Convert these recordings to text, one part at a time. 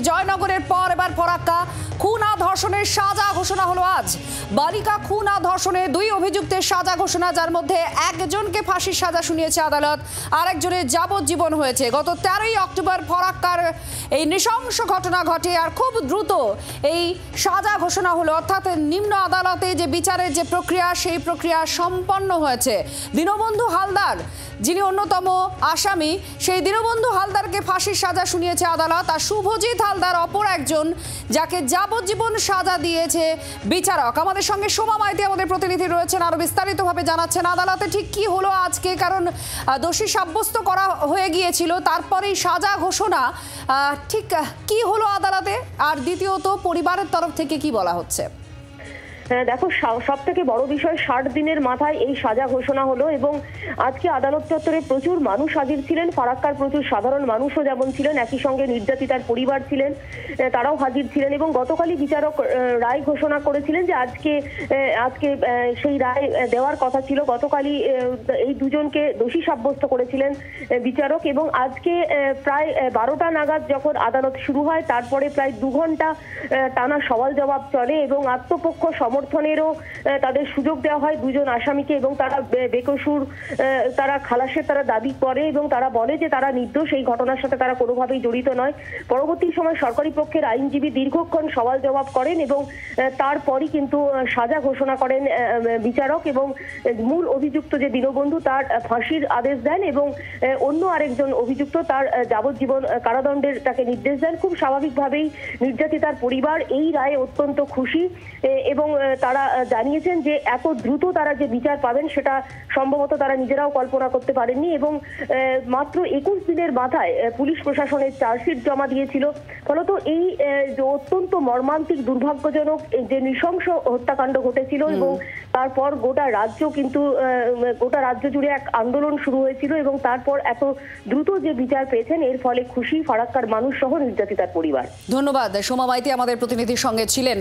জয়নগরের পর এবার ফরাক্কা খুন আর ধর্ষণের সাজা ঘোষণা হলো আজ। বালিকা খুন আর ধর্ষণে দুই অভিযুক্তের সাজা ঘোষণা, যার মধ্যে একজনকে ফাঁসির সাজা শুনিয়েছে আদালত, আরেকজনের যাবজ্জীবন হয়েছে। গত 13ই অক্টোবর ফরাক্কার এই নৃশংস ঘটনা ঘটে আর খুব দ্রুত এই সাজা ঘোষণা হলো, অর্থাৎ নিম্ন আদালতে যে বিচারের যে প্রক্রিয়া সেই প্রক্রিয়া সম্পন্ন হয়েছে। দীনবন্ধু হালদার যিনি অন্যতম আসামি, সেই দীনবন্ধু হালদারকে ফাঁসির সাজা শুনিয়েছে আদালত, আর শুভজিৎ হালদার অপর একজন, যাকে যাবজ্জীবন সাজা দিয়েছে বিচারক। আমাদের সঙ্গে সোমা মাইতি আমাদের প্রতিনিধি রয়েছেন, আরো বিস্তারিতভাবে জানাচ্ছেন আদালতে ঠিক কি হলো আজকে, কারণ দোষী সাব্যস্ত করা হয়ে গিয়েছিল, তারপরেই সাজা ঘোষণা, ঠিক কি হলো আদালতে, আর দ্বিতীয়ত পরিবারের তরফ থেকে কি বলা হচ্ছে? দেখো, সব থেকে বড় বিষয় 60 দিনের মাথায় এই সাজা ঘোষণা হলো এবং আজকে আদালত চত্বরে প্রচুর মানুষ হাজির ছিলেন। ফারাক্কার প্রচুর সাধারণ মানুষও যেমন ছিলেন, একই সঙ্গে নির্যাতিতার পরিবার ছিলেন, তারাও হাজির ছিলেন এবং গতকালই বিচারক রায় ঘোষণা করেছিলেন যে আজকে সেই রায় দেওয়ার কথা ছিল। গতকালই এই দুজনকে দোষী সাব্যস্ত করেছিলেন বিচারক এবং আজকে প্রায় 12টা নাগাদ যখন আদালত শুরু হয়, তারপরে প্রায় 2 ঘন্টা টানা সওয়াল জবাব চলে এবং আত্মপক্ষ সমর্থনেরও তাদের সুযোগ দেওয়া হয় দুজন আসামিকে এবং তারা বেকসুর, তারা খালাসের তারা দাবি করে এবং তারা বলে যে তারা নির্দোষ, এই ঘটনার সাথে তারা কোনোভাবেই জড়িত নয়। পরবর্তী সময় সরকারি পক্ষের আইনজীবী দীর্ঘক্ষণ সওয়াল জবাব করেন এবং তারপরই কিন্তু সাজা ঘোষণা করেন বিচারক এবং মূল অভিযুক্ত যে দীনবন্ধু তার ফাঁসির আদেশ দেন এবং অন্য আরেকজন অভিযুক্ত তার যাবজ্জীবন কারাদণ্ডের তাকে নির্দেশ দেন। খুব স্বাভাবিকভাবেই নির্যাতিতার পরিবার এই রায়ে অত্যন্ত খুশি এবং তারা জানিয়েছেন যে এত দ্রুত তারা যে বিচার পাবেন সেটা সম্ভবত তারা নিজেরাও কল্পনা করতে পারেননি এবং মাত্র 21 দিনের মাথায় পুলিশ প্রশাসনের চার্জশিট জমা দিয়েছিল। ফলত এই যে অত্যন্ত মর্মান্তিক দুর্ভাগ্যজনক যে নৃশংস হত্যাকাণ্ড ঘটেছিল এবং তারপর গোটা রাজ্য জুড়ে এক আন্দোলন শুরু হয়েছিল এবং তারপর এত দ্রুত যে বিচার পেয়েছেন এর ফলে খুশি ফারাক্কার মানুষ সহ নির্যাতিতার পরিবার। ধন্যবাদ সোমা মাইতি আমাদের প্রতিনিধির সঙ্গে ছিলেন।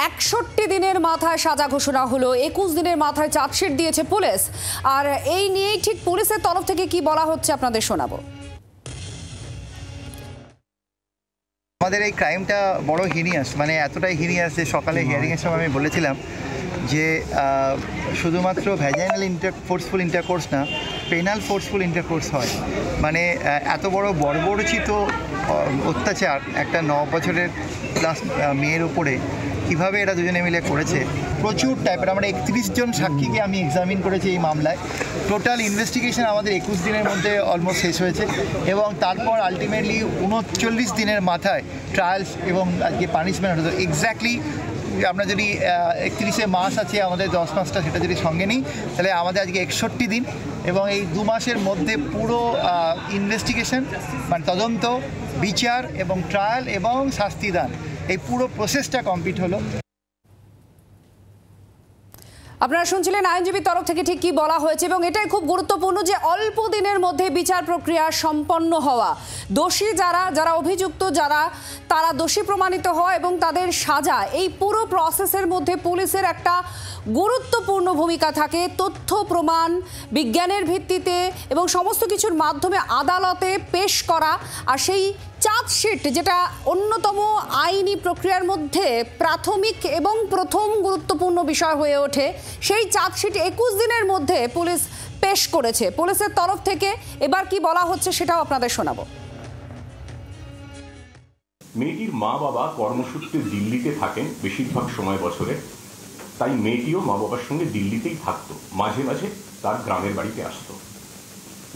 61 দিনের মাথায় সাজা ঘোষণা হলো, 21 দিনের মাথায় চার্জশিট দিয়েছে পুলিশ, আর এই নিয়েই ঠিক পুলিশের তরফ থেকে কি বলা হচ্ছে আপনাদের শোনাবো। আমাদের এই ক্রাইমটা বড় হিনিয়াস, মানে এতটাই হিনিয়াস যে সকালে হিয়ারিংয়ের সময় আমি বলেছিলাম যে শুধুমাত্র ভ্যাজাইনাল ফোর্সফুল ইন্টারকোর্স না, পেনাল ফোর্সফুল ইন্টারকোর্স হয়। মানে এত বড় বর্বরচিত অত্যাচার একটা 9 বছরের প্লাস মেয়ের উপরে কীভাবে এরা দুজনে মিলে করেছে, প্রচুর টাইপের। আমরা 31 জন সাক্ষীকে আমি এক্সামিন করেছি এই মামলায়। টোটাল ইনভেস্টিগেশন আমাদের 21 দিনের মধ্যে অলমোস্ট শেষ হয়েছে এবং তারপর আলটিমেটলি 39 দিনের মাথায় ট্রায়ালস এবং আজকে পানিশমেন্ট হতো। এক্স্যাক্টলি আমরা যদি 31শে মাস আছে, আমাদের 10 মাসটা সেটা যদি সঙ্গে নিই, তাহলে আমাদের আজকে 61 দিন এবং এই 2 মাসের মধ্যে পুরো ইনভেস্টিগেশন মানে তদন্ত, বিচার এবং ট্রায়াল এবং শাস্তিদান, এই পুরো প্রসেসটা কমপ্লিট হলো। আপনারা শুনছিলেন আইনজীবীর তরফ থেকে ঠিক কি বলা হয়েছে এবং এটাই খুব গুরুত্বপূর্ণ যে অল্প দিনের মধ্যে বিচার প্রক্রিয়া সম্পন্ন হওয়া, দোষী যারা অভিযুক্ত তারা দোষী প্রমাণিত হওয়া এবং তাদের সাজা, এই পুরো প্রসেসের মধ্যে পুলিশের একটা গুরুত্বপূর্ণ ভূমিকা থাকে। তথ্য প্রমাণ বিজ্ঞানের ভিত্তিতে এবং সমস্ত কিছুর মাধ্যমে আদালতে পেশ করা, আর সেই চার্জশিট যেটা অন্যতম আইনি প্রক্রিয়ার মধ্যে প্রাথমিক এবং প্রথম গুরুত্বপূর্ণ বিষয় হয়ে ওঠে, সেই চার্জশিট 21 দিনের মধ্যে পুলিশ পেশ করেছে। পুলিশের তরফ থেকে এবার কি বলা হচ্ছে সেটাও আপনাদের শোনাবো। মেয়েটির মা বাবা কর্মসূত্রে দিল্লিতে থাকেন বেশিরভাগ সময় বছরে, তাই মেয়েটিও মা বাবার সঙ্গে দিল্লিতেই থাকতো, মাঝে মাঝে তার গ্রামের বাড়িতে আসতো।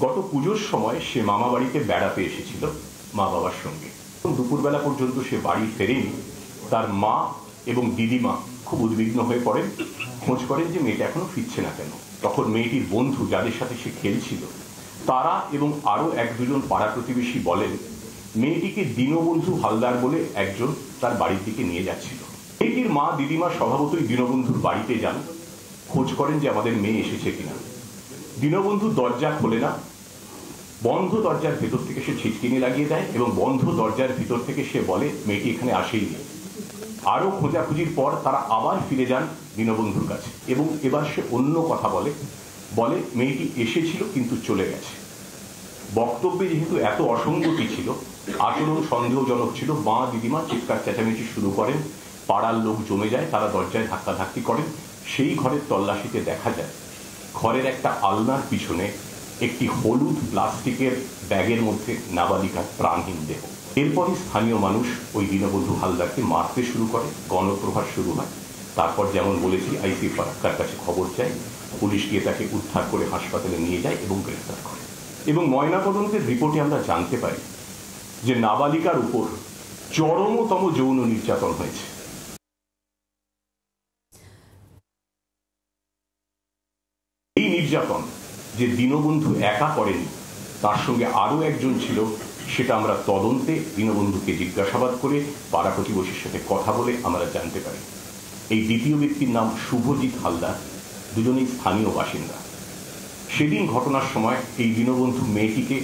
গত পুজোর সময় সে মামা বাড়িতে বেড়াতে এসেছিল মা বাবার সঙ্গে। দুপুরবেলা পর্যন্ত সে বাড়ি ফেরেনি। তার মা এবং দিদিমা খুব উদ্বিগ্ন হয়ে পড়েন, খোঁজ করেন যে মেয়েটা এখনো ফিরছে না কেন। তখন মেয়েটির বন্ধু যাদের সাথে সে খেলছিল তারা এবং আরও 1-2 পাড়া প্রতিবেশী বলেন মেয়েটিকে দীনবন্ধু হালদার বলে একজন তার বাড়ির দিকে নিয়ে যাচ্ছিল। মেয়েটির মা দিদিমা স্বভাবতই দীনবন্ধুর বাড়িতে যান, খোঁজ করেন যে আমাদের মেয়ে এসেছে কিনা। দীনবন্ধু দরজা খোলে না, বন্ধ দরজার ভেতর থেকে সে ছিটকিনি লাগিয়ে দেয় এবং বন্ধ দরজার ভিতর থেকে সে বলে মেয়েটি এখানে আসেইনি। আরো খোঁজাখুঁজির পর তারা আবার ফিরে যান দীনবন্ধুর কাছে এবং এবার সে অন্য কথা বলে মেয়েটি এসেছিল কিন্তু চলে গেছে। বক্তব্যে যেহেতু এত অসঙ্গতি ছিল আচরণ সন্দেহজনক ছিল। মা দিদিমা চিৎকার চেঁচামেচি শুরু করেন, পাড়ার লোক জমে যায়, তারা দরজায় ধাক্কাধাক্কি করেন। সেই ঘরের তল্লাশিতে দেখা যায় ঘরের একটা আলনার পিছনে একটি হলুদ প্লাস্টিকের ব্যাগের মধ্যে নাবালিকার প্রাণহীন দেহ। এরপরই স্থানীয় মানুষ ওই দীনবন্ধু হালদারকে মারতে শুরু করে, গণপ্রহার শুরু হয়। তারপর যেমন বলেছি, আইসি ফারাক্কার কাছে খবর চাই, পুলিশ গিয়ে তাকে উদ্ধার করে হাসপাতালে নিয়ে যায় এবং গ্রেফতার করে। এবং ময়নাতদন্তের রিপোর্টে আমরা জানতে পারি যে নাবালিকার উপর চরমতম যৌন নির্যাতন হয়েছে। এই নির্যাতন যে দীনবন্ধু একা করেনি, তার সঙ্গে আরো একজন ছিল, সেটা আমরা তদন্তে দীনবন্ধুকে জিজ্ঞাসাবাদ করে পাড়া প্রতিবেশীর সাথে কথা বলে আমরা জানতে পারি। এই দ্বিতীয় ব্যক্তির নাম শুভজিৎ হালদার, দুজনেই স্থানীয় বাসিন্দা। সেদিন ঘটনার সময় এই দীনবন্ধু মেয়েটিকে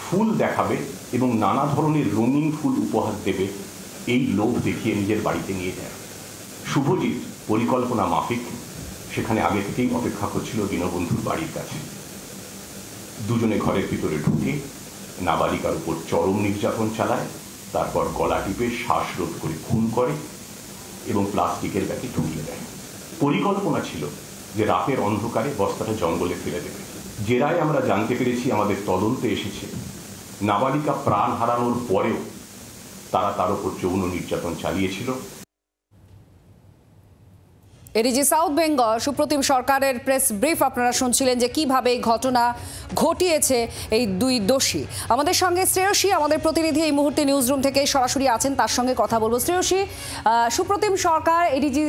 ফুল দেখাবে এবং নানা ধরনের রঙিন ফুল উপহার দেবে, এই লোভ দেখিয়ে নিজের বাড়িতে নিয়ে যায়। শুভজিৎ পরিকল্পনা মাফিক সেখানে আগে থেকেই অপেক্ষা করছিল দীনবন্ধুর বাড়ির কাছে। দুজনে ঘরের ভিতরে ঢুকে নাবালিকার উপর চরম নির্যাতন চালায়, তারপর গলা টিপে শ্বাসরোধ করে খুন করে এবং প্লাস্টিকের ব্যাগে ঢুকিয়ে দেয়। পরিকল্পনা ছিল যে রাতের অন্ধকারে বস্তাটা জঙ্গলে ফেলে দেবে। জেরায় আমরা জানতে পেরেছি, আমাদের তদন্তে এসেছে, নাবালিকা প্রাণ হারানোর পরেও তারা তার উপর যৌন নির্যাতন চালিয়েছিল। এডিজি সাউথ বেঙ্গল সুপ্রতিম সরকারের প্রেস ব্রিফ আপনারা শুনছিলেন যে কিভাবে এই ঘটনা ঘটিয়েছে এই দুই দোষী। আমাদের সঙ্গে শ্রেয়সী, আমাদের প্রতিনিধি, এই মুহূর্তে নিউজ রুম থেকে সরাসরি আছেন, তার সঙ্গে কথা বলবো। শ্রেয়সী, সুপ্রতিম সরকার এডিজি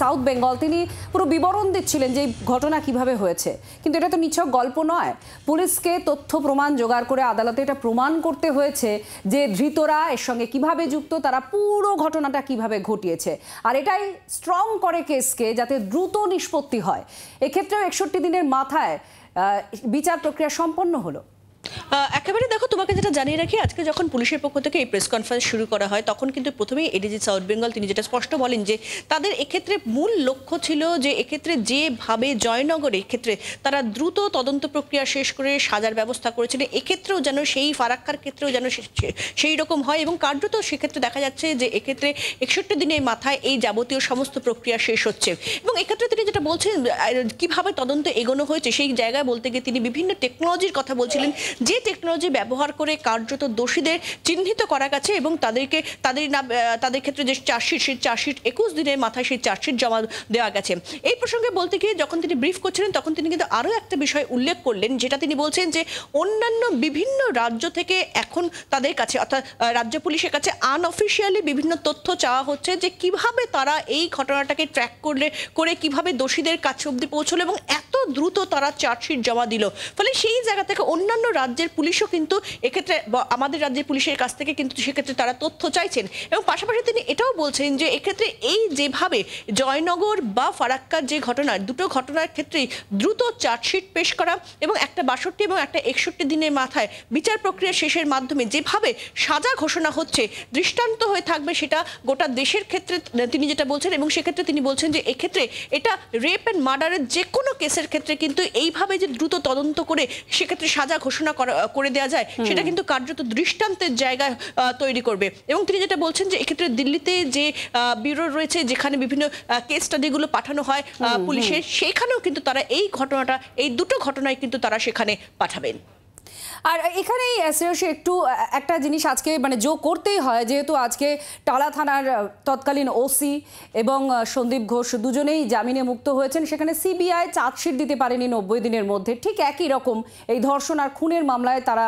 সাউথ বেঙ্গল তিনি পুরো বিবরণ দিচ্ছিলেন যে এই ঘটনা কিভাবে হয়েছে, কিন্তু এটা তো নিছক গল্প নয়। পুলিশকে তথ্য প্রমাণ জোগাড় করে আদালতে এটা প্রমাণ করতে হয়েছে যে ধৃতরা এর সঙ্গে কিভাবে যুক্ত, তারা পুরো ঘটনাটা কিভাবে ঘটিয়েছে। আর এটাই স্ট্রং করে কেসকে, যাতে দ্রুত নিষ্পত্তি হয়। এক্ষেত্রে 61 দিনের মাথায় বিচার প্রক্রিয়া সম্পন্ন হলো। একেবারে দেখো, তোমাকে যেটা জানিয়ে রাখি, আজকে যখন পুলিশের পক্ষ থেকে এই প্রেস কনফারেন্স শুরু করা হয়, তখন কিন্তু প্রথমেই এডিজি সাউথ বেঙ্গল তিনি যেটা স্পষ্ট বলেন যে তাদের এক্ষেত্রে মূল লক্ষ্য ছিল যে এক্ষেত্রে যেভাবে জয়নগরে এক্ষেত্রে তারা দ্রুত তদন্ত প্রক্রিয়া শেষ করে সাজার ব্যবস্থা করেছিলেন, এক্ষেত্রেও যেন সেই ফারাক্কার ক্ষেত্রেও যেন সেই রকম হয়। এবং কার্যত সেক্ষেত্রে দেখা যাচ্ছে যে এক্ষেত্রে 61 দিনের মাথায় এই যাবতীয় সমস্ত প্রক্রিয়া শেষ হচ্ছে। এবং এক্ষেত্রে তিনি যেটা বলছেন কিভাবে তদন্ত এগোনো হয়েছে, সেই জায়গায় বলতে গিয়ে তিনি বিভিন্ন টেকনোলজির কথা বলছিলেন, যে টেকনোলজি ব্যবহার করে কার্যত দোষীদের চিহ্নিত করা গেছে এবং তাদের ক্ষেত্রে যে চার্জশিট, সেই চার্জশিট 21 দিনের মাথায় সেই চার্জশিট জমা দেওয়া গেছে। এই প্রসঙ্গে বলতে গিয়ে যখন তিনি ব্রিফ করছিলেন, তখন তিনি কিন্তু আরও একটা বিষয় উল্লেখ করলেন, যেটা তিনি বলছেন যে অন্যান্য বিভিন্ন রাজ্য থেকে এখন তাদের কাছে, অর্থাৎ রাজ্য পুলিশের কাছে আনঅফিসিয়ালি বিভিন্ন তথ্য চাওয়া হচ্ছে যে কিভাবে তারা এই ঘটনাটাকে ট্র্যাক করে কিভাবে দোষীদের কাছে অবধি পৌঁছলো এবং এত দ্রুত তারা চার্জশিট জমা দিল। ফলে সেই জায়গা থেকে অন্যান্য রাজ্যের পুলিশও কিন্তু এক্ষেত্রে আমাদের রাজ্যের পুলিশের কাছ থেকে কিন্তু সেক্ষেত্রে তারা তথ্য চাইছেন। এবং পাশাপাশি তিনি এটাও বলছেন যে এক্ষেত্রে এই যেভাবে জয়নগর বা ফারাক্কার যে ঘটনা, দুটো ঘটনার ক্ষেত্রেই দ্রুত চার্জশিট পেশ করা এবং একটা 62 এবং একটা 61 দিনের মাথায় বিচার প্রক্রিয়া শেষের মাধ্যমে যেভাবে সাজা ঘোষণা হচ্ছে, দৃষ্টান্ত হয়ে থাকবে সেটা গোটা দেশের ক্ষেত্রে তিনি যেটা বলছেন। এবং সেক্ষেত্রে তিনি বলছেন যে এক্ষেত্রে এটা রেপ অ্যান্ড মার্ডারের যে কোনো কেসের ক্ষেত্রে কিন্তু এইভাবে যে দ্রুত তদন্ত করে সেক্ষেত্রে সাজা ঘোষণা করে দেওয়া যায়, সেটা কিন্তু কার্যত দৃষ্টান্তের জায়গায় তৈরি করবে। এবং তিনি যেটা বলছেন যে এক্ষেত্রে দিল্লিতে যে ব্যুরো রয়েছে, যেখানে বিভিন্ন কেস স্টাডিগুলো পাঠানো হয় পুলিশের, সেখানেও কিন্তু তারা এই ঘটনাটা, এই দুটো ঘটনায় কিন্তু তারা সেখানে পাঠাবেন। আর এখানেই শ্রেয়সী একটু একটা জিনিস আজকে মানে যোগ করতেই হয়, যেহেতু আজকে টালা থানার তৎকালীন ওসি এবং সন্দীপ ঘোষ দুজনেই জামিনে মুক্ত হয়েছেন। সেখানে সিবিআই চার্জশিট দিতে পারেনি 90 দিনের মধ্যে। ঠিক একই রকম এই ধর্ষণ আর খুনের মামলায় তারা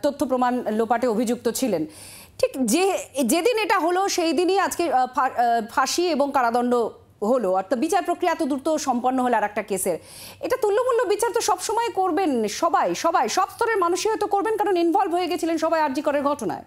তথ্য প্রমাণ লোপাটে অভিযুক্ত ছিলেন। ঠিক যেদিন এটা হলো সেই দিনই আজকে ফাঁসি এবং কারাদণ্ড হলো, অর্থাৎ বিচার প্রক্রিয়া এত দ্রুত সম্পন্ন হলো আর একটা কেসের। এটা তুল্যমূল্য বিচার তো সবসময় করবেন সবাই, সব স্তরের মানুষই হয়তো করবেন, কারণ ইনভলভ হয়ে গেছিলেন সবাই আরজি করের ঘটনায়।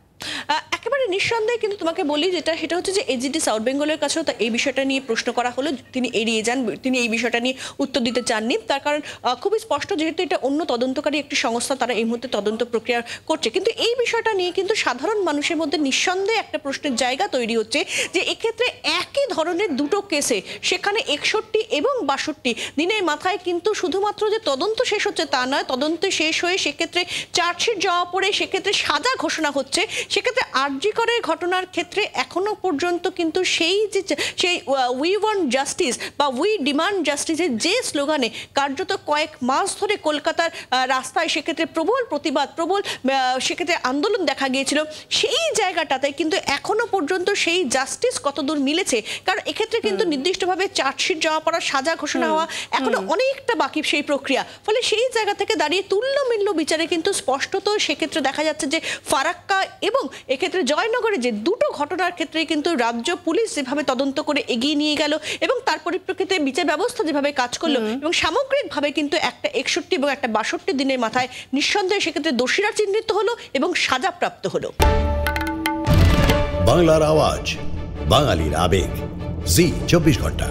একেবারে নিঃসন্দেহে কিন্তু তোমাকে বলি সেটা হচ্ছে যে এজিটি সাউথ বেঙ্গলের কাছেও এই বিষয়টা নিয়ে প্রশ্ন করা হলো, তিনি এড়িয়ে যান, তিনি এই বিষয়টা নিয়ে উত্তর দিতে চাননি। তার কারণ খুবই স্পষ্ট, যেহেতু এটা অন্য তদন্তকারী একটি সংস্থা, তারা এই মুহূর্তে তদন্ত প্রক্রিয়া করছে। কিন্তু এই বিষয়টা নিয়ে কিন্তু সাধারণ মানুষের মধ্যে নিঃসন্দেহে একটা প্রশ্নের জায়গা তৈরি হচ্ছে যে এক্ষেত্রে একই ধরনের দুটো কেসে, সেখানে 61 এবং 62 দিনের মাথায় কিন্তু শুধুমাত্র যে তদন্ত শেষ হচ্ছে তা নয়, তদন্ত শেষ হয়ে সেক্ষেত্রে চার্জশিট জমা পড়ে সেক্ষেত্রে সাজা ঘোষণা হচ্ছে, সেক্ষেত্রে আরজি করের ঘটনার ক্ষেত্রে এখনো পর্যন্ত কিন্তু সেই উই ওয়ান্ট জাস্টিস বা উই ডিমান্ড জাস্টিসের যে স্লোগানে কার্যত কয়েক মাস ধরে কলকাতার রাস্তায় সেক্ষেত্রে প্রবল প্রতিবাদ, প্রবল সেক্ষেত্রে আন্দোলন দেখা গিয়েছিল, সেই জায়গাটাতে কিন্তু এখনো পর্যন্ত সেই জাস্টিস কতদূর মিলেছে, কারণ এক্ষেত্রে কিন্তু নির্দিষ্টভাবে চার্জশিট জমা পড়া, সাজা ঘোষণা হওয়া এখনো অনেকটা বাকি সেই প্রক্রিয়া। ফলে সেই জায়গা থেকে দাঁড়িয়ে তুল্যমিল্য বিচারে কিন্তু স্পষ্টত সেক্ষেত্রে দেখা যাচ্ছে যে ফারাক্কা এবং এক্ষেত্রে জয়নগরে যে দুটো ঘটনার ক্ষেত্রে কিন্তু রাজ্য পুলিশ যেভাবে তদন্ত করে এগিয়ে নিয়ে গেল এবং তার পরিপ্রেক্ষিতে বিচার ব্যবস্থা যেভাবে কাজ করলো এবং সামগ্রিকভাবে কিন্তু একটা 61 এবং একটা 62 দিনের মাথায় নিঃসন্দেহে সেক্ষেত্রে দোষীরা চিহ্নিত হলো এবং সাজাপ্রাপ্ত হলো। বাংলার আওয়াজ, বাঙালির আবেগ, জি 24 ঘন্টা।